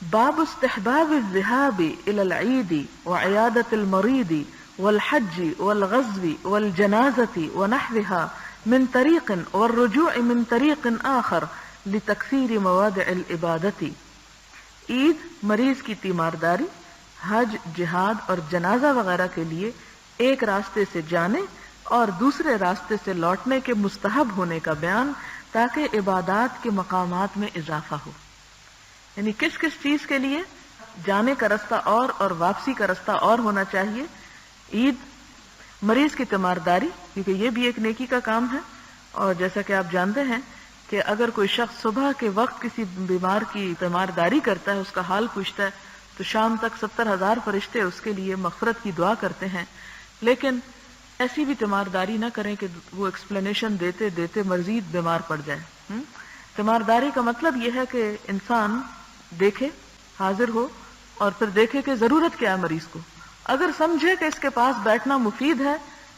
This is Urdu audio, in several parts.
باب استحباب الذهاب إلى العيد وعيادة المريض والحج والغزو والجنازة ونحوها من طريق والرجوع من طريق آخر لتكثير موادع العبادة. عید، مریض کی تیمارداری، حج، جہاد اور جنازہ وغیرہ کے لیے ایک راستے سے جانے اور دوسرے راستے سے لوٹنے کے مستحب ہونے کا بیان تاکہ عبادات کے مقامات میں اضافہ ہو. یعنی کس کس چیز کے لیے جانے کا رستہ اور واپسی کا رستہ اور ہونا چاہیے. عید، مریض کی تیمارداری، کیونکہ یہ بھی ایک نیکی کا کام ہے. اور جیسا کہ آپ جانتے ہیں کہ اگر کوئی شخص صبح کے وقت کسی بیمار کی تیمارداری کرتا ہے، اس کا حال پوچھتا ہے، تو شام تک 70,000 فرشتے اس کے لیے مغفرت کی دعا کرتے ہیں. لیکن ایسی بھی تیمارداری نہ کریں کہ وہ ایکسپلینیشن دیتے دیتے مزید بیمار پڑ جائے. تیمارداری کا مطلب یہ ہے کہ انسان دیکھے، حاضر ہو، اور پھر دیکھے کہ ضرورت کیا ہے مریض کو. اگر سمجھے کہ اس کے پاس بیٹھنا مفید ہے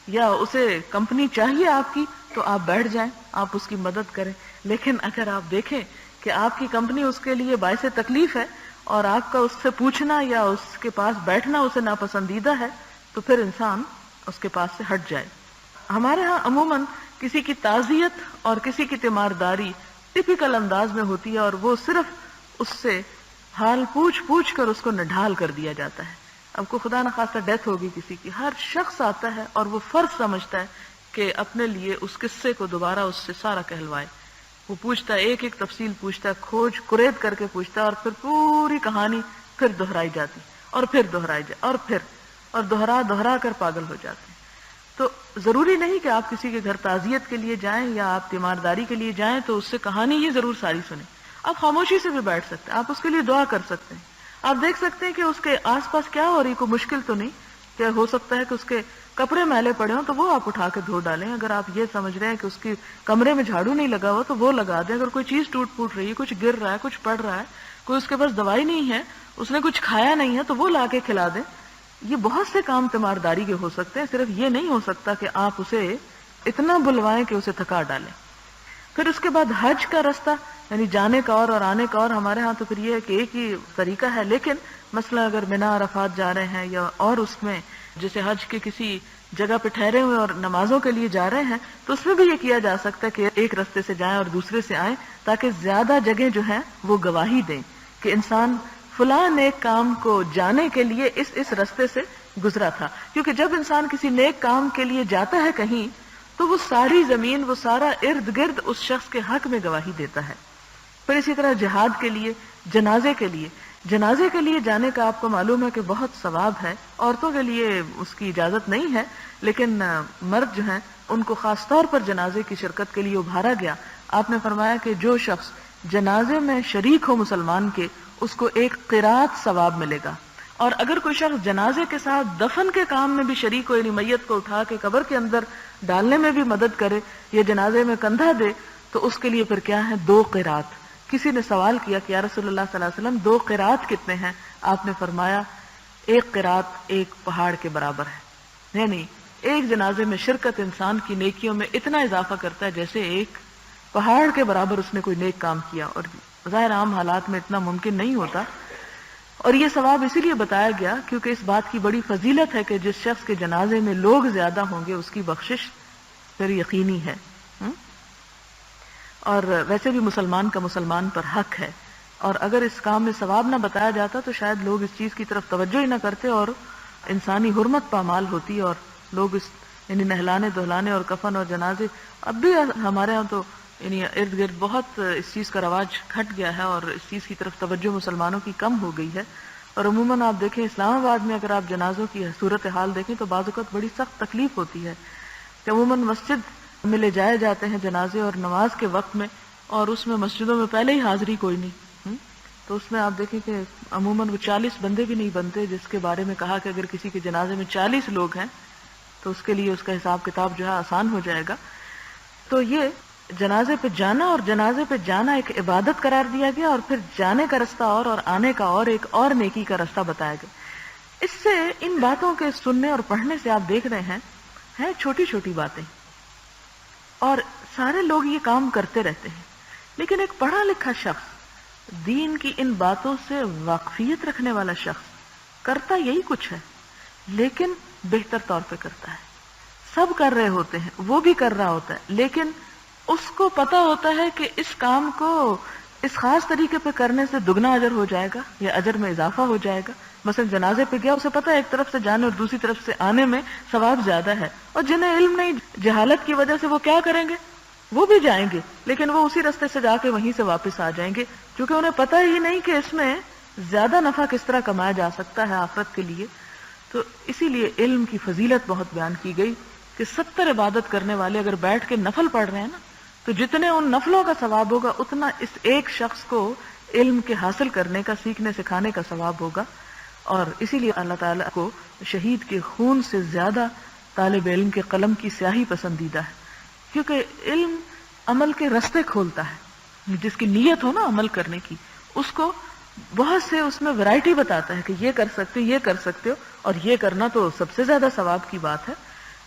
یا اسے کمپنی چاہیے آپ کی، تو آپ بیٹھ جائیں، آپ اس کی مدد کریں. لیکن اگر آپ دیکھیں کہ آپ کی کمپنی اس کے لیے باعث تکلیف ہے اور آپ کا اس سے پوچھنا یا اس کے پاس بیٹھنا اسے ناپسندیدہ ہے، تو پھر انسان اس کے پاس سے ہٹ جائے. ہمارے ہاں عموماً کسی کی تعزیت اور کسی کی تیمارداری ٹپیکل انداز میں ہوتی ہے، اور وہ صرف اس سے حال پوچھ پوچھ کر اس کو نڈھال کر دیا جاتا ہے. اب کو خدا نخواستہ ڈیتھ ہوگی کسی کی، ہر شخص آتا ہے اور وہ فرض سمجھتا ہے کہ اپنے لیے اس قصے کو دوبارہ اس سے سارا کہلوائے. وہ پوچھتا ہے، ایک ایک تفصیل پوچھتا ہے، کھوج کرید کر کے پوچھتا ہے، اور پھر پوری کہانی پھر دہرائی جاتی اور پھر دہرائی جاتی اور دہرا کر پاگل ہو جاتے ہیں. تو ضروری نہیں کہ آپ کسی کے گھر تعزیت کے لیے جائیں یا آپ تیمارداری کے لیے جائیں تو اس سے کہانی ہی ضرور ساری سنیں. آپ خاموشی سے بھی بیٹھ سکتے ہیں، آپ اس کے لیے دعا کر سکتے ہیں. آپ دیکھ سکتے ہیں کہ اس کے آس پاس کیا ہو رہی، کوئی مشکل تو نہیں. کیا ہو سکتا ہے کہ اس کے کپڑے میلے پڑے ہوں تو وہ آپ اٹھا کے دھو ڈالیں. اگر آپ یہ سمجھ رہے ہیں کہ اس کی کمرے میں جھاڑو نہیں لگا ہوا تو وہ لگا دیں. اگر کوئی چیز ٹوٹ پھوٹ رہی ہے، کچھ گر رہا ہے، کچھ پڑ رہا ہے، کوئی اس کے پاس دوائی نہیں ہے، اس نے کچھ کھایا نہیں ہے، تو وہ لا کے کھلا دیں. یہ بہت سے کام تیمارداری کے ہو سکتے ہیں. صرف یہ نہیں ہو سکتا کہ آپ اسے اتنا بلوائیں کہ اسے تھکا ڈالیں. پھر اس کے بعد حج کا رستہ، یعنی جانے کا اور آنے کا. اور ہمارے ہاں تو پھر یہ ہے کہ ایک ہی طریقہ ہے، لیکن مثلا اگر مینا عرفات جا رہے ہیں یا اور اس میں جیسے حج کے کسی جگہ پہ ٹھہرے ہوئے اور نمازوں کے لیے جا رہے ہیں، تو اس میں بھی یہ کیا جا سکتا ہے کہ ایک رستے سے جائیں اور دوسرے سے آئیں، تاکہ زیادہ جگہ جو ہیں وہ گواہی دیں کہ انسان فلاں نیک کام کو جانے کے لیے اس رستے سے گزرا تھا. کیونکہ جب انسان کسی نیک کام کے لیے جاتا ہے کہیں، تو وہ ساری زمین، وہ سارا ارد گرد اس شخص کے حق میں گواہی دیتا ہے. پھر اسی طرح جہاد کے لیے، جنازے کے لیے جانے کا آپ کو معلوم ہے کہ بہت ثواب ہے. عورتوں کے لیے اس کی اجازت نہیں ہے، لیکن مرد جو ہیں ان کو خاص طور پر جنازے کی شرکت کے لیے ابھارا گیا. آپ نے فرمایا کہ جو شخص جنازے میں شریک ہو مسلمان کے، اس کو ایک قرات ثواب ملے گا. اور اگر کوئی شخص جنازے کے ساتھ دفن کے کام میں بھی شریک ہو، یعنی میت کو اٹھا کے قبر کے اندر ڈالنے میں بھی مدد کرے یا جنازے میں کندھا دے، تو اس کے لیے پھر کیا ہے؟ 2 قرات. کسی نے سوال کیا کہ یا رسول اللہ صلی اللہ علیہ وسلم 2 قرات کتنے ہیں؟ آپ نے فرمایا 1 قرات 1 پہاڑ کے برابر ہے. یعنی ایک جنازے میں شرکت انسان کی نیکیوں میں اتنا اضافہ کرتا ہے جیسے ایک پہاڑ کے برابر اس نے کوئی نیک کام کیا. اور ظاہر عام حالات میں اتنا ممکن نہیں ہوتا. اور یہ ثواب اسی لیے بتایا گیا کیونکہ اس بات کی بڑی فضیلت ہے کہ جس شخص کے جنازے میں لوگ زیادہ ہوں گے اس کی بخشش پھر یقینی ہے. اور ویسے بھی مسلمان کا مسلمان پر حق ہے. اور اگر اس کام میں ثواب نہ بتایا جاتا تو شاید لوگ اس چیز کی طرف توجہ ہی نہ کرتے اور انسانی حرمت پامال ہوتی، اور لوگ اس یعنی نہلانے دہلانے اور کفن اور جنازے. اب بھی ہمارے ہاں تو یعنی ارد گرد بہت اس چیز کا رواج گھٹ گیا ہے اور اس چیز کی طرف توجہ مسلمانوں کی کم ہو گئی ہے. اور عموماً آپ دیکھیں اسلام آباد میں اگر آپ جنازوں کی صورتحال دیکھیں تو بعض اوقات بڑی سخت تکلیف ہوتی ہے کہ عموماً مسجد میں لے جائے جاتے ہیں جنازے اور نماز کے وقت میں، اور اس میں مسجدوں میں پہلے ہی حاضری کوئی نہیں. تو اس میں آپ دیکھیں کہ عموماً وہ 40 بندے بھی نہیں بنتے، جس کے بارے میں کہا کہ اگر کسی کے جنازے میں 40 لوگ ہیں تو اس کے لیے اس کا حساب کتاب جو ہے آسان ہو جائے گا. تو یہ جنازے پہ جانا اور جنازے پہ جانا ایک عبادت قرار دیا گیا، اور پھر جانے کا رستہ اور آنے کا اور ایک اور نیکی کا رستہ بتایا گیا. اس سے ان باتوں کے سننے اور پڑھنے سے آپ دیکھ رہے ہیں چھوٹی چھوٹی باتیں، اور سارے لوگ یہ کام کرتے رہتے ہیں. لیکن ایک پڑھا لکھا شخص دین کی ان باتوں سے واقفیت رکھنے والا شخص کرتا یہی کچھ ہے، لیکن بہتر طور پہ کرتا ہے. سب کر رہے ہوتے ہیں، وہ بھی کر رہا ہوتا ہے، لیکن اس کو پتا ہوتا ہے کہ اس کام کو اس خاص طریقے پہ کرنے سے دگنا اجر ہو جائے گا یا اجر میں اضافہ ہو جائے گا. مثلا جنازے پہ گیا، اسے پتا ہے ایک طرف سے جانے اور دوسری طرف سے آنے میں ثواب زیادہ ہے. اور جنہیں علم نہیں، جہالت کی وجہ سے وہ کیا کریں گے؟ وہ بھی جائیں گے، لیکن وہ اسی راستے سے جا کے وہیں سے واپس آ جائیں گے، کیونکہ انہیں پتہ ہی نہیں کہ اس میں زیادہ نفع کس طرح کمایا جا سکتا ہے آخرت کے لیے. تو اسی لیے علم کی فضیلت بہت بیان کی گئی کہ 70 عبادت کرنے والے اگر بیٹھ کے نفل پڑھ رہے ہیں نا، تو جتنے ان نفلوں کا ثواب ہوگا اتنا اس ایک شخص کو علم کے حاصل کرنے کا، سیکھنے سکھانے کا ثواب ہوگا. اور اسی لیے اللہ تعالیٰ کو شہید کے خون سے زیادہ طالب علم کے قلم کی سیاہی پسندیدہ ہے، کیونکہ علم عمل کے رستے کھولتا ہے. جس کی نیت ہو نا عمل کرنے کی، اس کو بہت سے اس میں ورائٹی بتاتا ہے کہ یہ کر سکتے ہو، یہ کر سکتے ہو، اور یہ کرنا تو سب سے زیادہ ثواب کی بات ہے.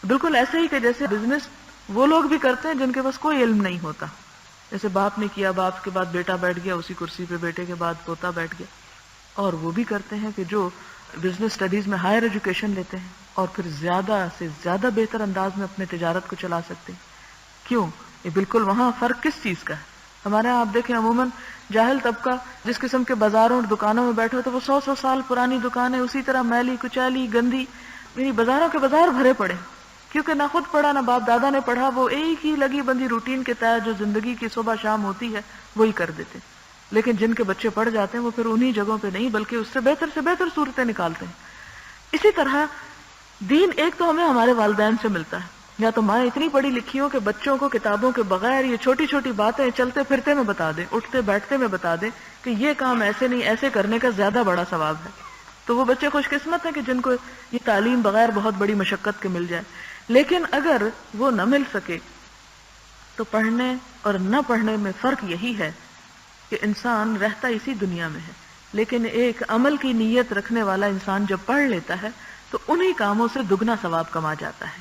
بالکل ایسے ہی کہ جیسے بزنس وہ لوگ بھی کرتے ہیں جن کے پاس کوئی علم نہیں ہوتا. جیسے باپ نے کیا، باپ کے بعد بیٹا بیٹھ گیا اسی کرسی پہ، بیٹے کے بعد پوتا بیٹھ گیا. اور وہ بھی کرتے ہیں کہ جو بزنس اسٹڈیز میں ہائر ایجوکیشن لیتے ہیں اور پھر زیادہ سے زیادہ بہتر انداز میں اپنے تجارت کو چلا سکتے ہیں. کیوں؟ یہ بالکل وہاں فرق کس چیز کا ہے؟ ہمارے یہاں آپ دیکھیں عموماً جاہل طبقہ جس قسم کے بازاروں اور دکانوں میں بیٹھے ہو تو وہ 100 سال پرانی دکانیں اسی طرح میلی کچیلی گندی، یعنی بازاروں کے بازار بھرے پڑے، کیونکہ نہ خود پڑھا نہ باپ دادا نے پڑھا. وہ ایک ہی لگی بندی روٹین کے تحت جو زندگی کی صبح شام ہوتی ہے وہی کر دیتے. لیکن جن کے بچے پڑھ جاتے ہیں وہ پھر انہی جگہوں پہ نہیں بلکہ اس سے بہتر صورتیں نکالتے ہیں. اسی طرح دین ایک تو ہمیں ہمارے والدین سے ملتا ہے، یا تو ماں اتنی پڑھی لکھی ہو کہ بچوں کو کتابوں کے بغیر یہ چھوٹی چھوٹی باتیں چلتے پھرتے میں بتا دیں، اٹھتے بیٹھتے میں بتا دیں کہ یہ کام ایسے نہیں، ایسے کرنے کا زیادہ بڑا ثواب ہے. تو وہ بچے خوش قسمت ہیں کہ جن کو یہ تعلیم بغیر بہت بڑی مشقت کے مل جائے. لیکن اگر وہ نہ مل سکے تو پڑھنے اور نہ پڑھنے میں فرق یہی ہے کہ انسان رہتا اسی دنیا میں ہے، لیکن ایک عمل کی نیت رکھنے والا انسان جب پڑھ لیتا ہے تو انہی کاموں سے دگنا ثواب کما جاتا ہے.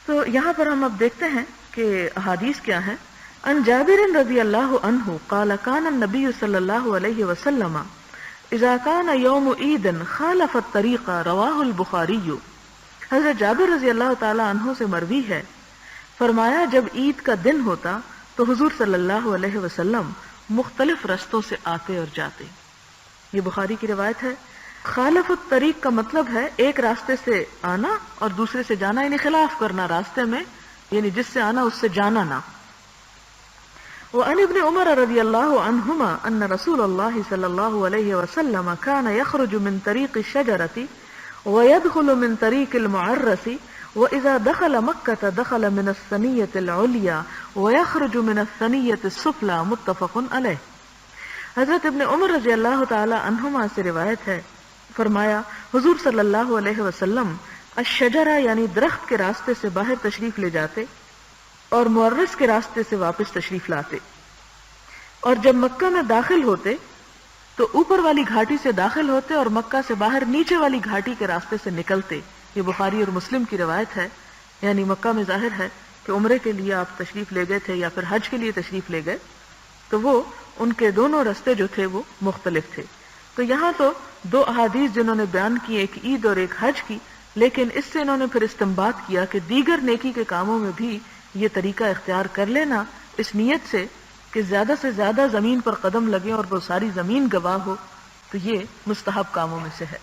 تو یہاں پر ہم اب دیکھتے ہیں کہ احادیث کیا ہیں. ان جابر رضی اللہ عنہ قال كان النبي صلی اللہ علیہ وسلم اذا كان يوم عید خالف الطریق رواہ البخاری. حضرت جابر رضی اللہ تعالی عنہ سے مروی ہے، فرمایا جب عید کا دن ہوتا تو حضور صلی اللہ علیہ وسلم مختلف رستوں سے آتے اور جاتے. یہ بخاری کی روایت ہے. خالف الطریق کا مطلب ہے ایک راستے سے آنا اور دوسرے سے جانا، یعنی خلاف کرنا راستے میں، یعنی جس سے آنا اس سے جانا نہ. وعن ابن عمر رضی اللہ عنہما ان رسول اللہ صلی اللہ علیہ وسلم كان يخرج من طریق الشجرة ويدخل من طریق المعرس وإذا دخل مكة دخل من الثنية العليا ويخرج من الثنية السفلى. متفق علیہ. حضرت ابن عمر رضی اللہ تعالی عنہما سے روایت ہے، فرمایا حضور صلی اللہ علیہ وسلم الشجرہ یعنی درخت کے راستے سے باہر تشریف لے جاتے اور معرس کے راستے سے واپس تشریف لاتے، اور جب مکہ میں داخل ہوتے تو اوپر والی گھاٹی سے داخل ہوتے اور مکہ سے باہر نیچے والی گھاٹی کے راستے سے نکلتے. یہ بخاری اور مسلم کی روایت ہے. یعنی مکہ میں ظاہر ہے کہ عمرے کے لیے آپ تشریف لے گئے تھے یا پھر حج کے لیے تشریف لے گئے، تو وہ ان کے دونوں راستے جو تھے وہ مختلف تھے. تو یہاں تو دو احادیث جنہوں نے بیان کی، ایک عید اور ایک حج کی، لیکن اس سے انہوں نے پھر استنباط کیا کہ دیگر نیکی کے کاموں میں بھی یہ طریقہ اختیار کر لینا اس نیت سے کہ زیادہ سے زیادہ زمین پر قدم لگے اور وہ ساری زمین گواہ ہو، تو یہ مستحب کاموں میں سے ہے.